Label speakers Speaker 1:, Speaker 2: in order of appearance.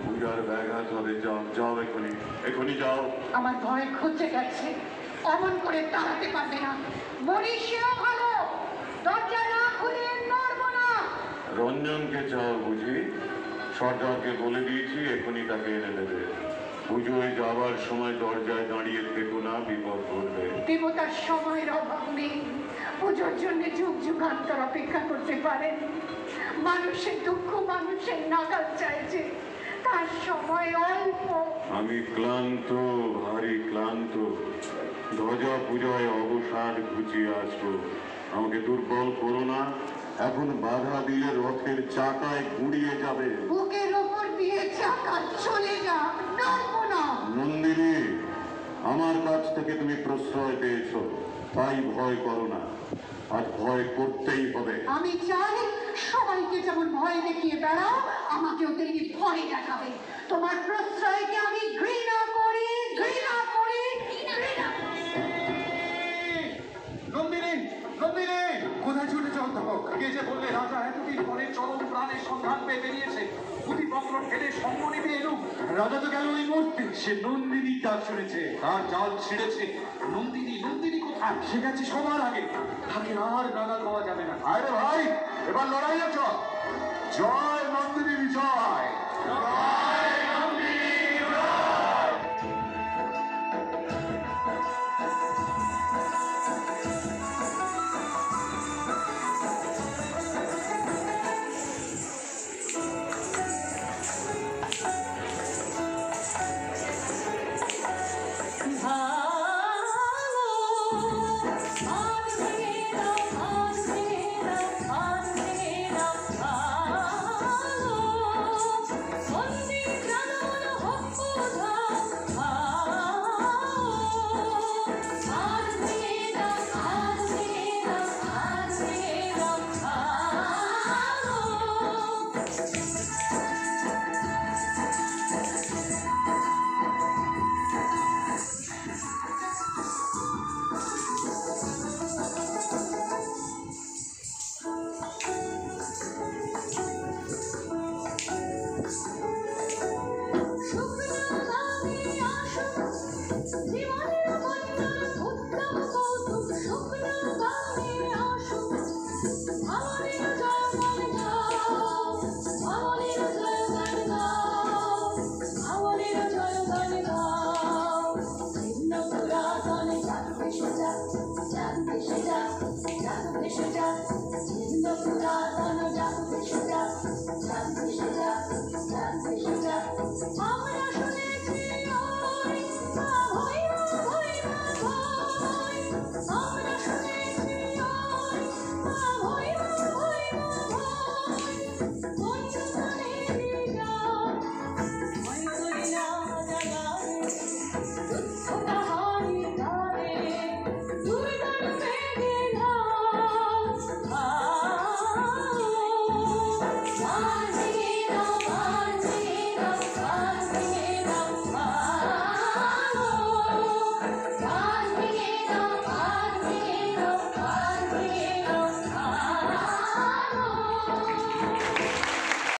Speaker 1: পূজার ব্যাঘাত হবে। যাও যাও, এখনই এখনই যাও।
Speaker 2: আমার ভয় ঘুচে গেছে, অমন করে তাড়াতে পারবে না। মনীষীও ভালো, দরজা না খুলে নড়ব না।
Speaker 1: রঞ্জনকে চাও বুঝি? সর্দারকে বলে দিয়েছি, এখনই তাকে এনে দেবে। পুজোয় যাবার সময় দরজায় দাঁড়িয়ে থেকো না, বিপদ করবে।
Speaker 2: দেবতার সময়ের অভাব নেই, পুজোর জন্য যুগ যুগান্তর অপেক্ষা করতে পারেন। মানুষের দুঃখ মানুষের নাগাল চাইছে, তার সময় অল্প।
Speaker 1: আমি ক্লান্ত, ভারী ক্লান্ত। ধ্বজা পূজায় অবসাদ ঘুচিয়ে আসবো। আমাকে দুর্বল করো না। এখন বাধা দিলে রথের চাকায় গুঁড়িয়ে যাবে।
Speaker 2: বুকের ওপর দিয়ে চাকা চলে যা, নড়ব না।
Speaker 1: নন্দিনী, আমার কাছ থেকে তুমি প্রশ্রয় পেয়েছো, তাই ভয় করো না। আজ ভয় করতেই হবে।
Speaker 2: আমি চাই সবাইকে যেমন ভয় দেখিয়ে বেড়াও, আমাকেও তেমনি ভয় দেখাবে। তোমার প্রশ্রয়কে আমি ঘৃণা করি, ঘৃণা করি, ঘৃণা করি।
Speaker 3: নন্দিনী, নন্দিনী, কোথায় ছুটে চল তো? কে যে বললে রাজা এতদিন পরে চরম প্রাণের সন্ধান পেয়ে বেরিয়েছে, পুঁথিপত্র ফেলে সঙ্গ নিতে এলুম। রাজা তো গেল ওই মুহূর্তে, সে নন্দিনী ডাক শুনেছে, তার জাল ছিঁড়েছে। নন্দিনী, নন্দিনী কোথায়? সে গেছে সবার আগে, তাকে আর নাগাল পাওয়া যাবে না। আরে ভাই, এবার লড়াই আছে। জয় নন্দিনী।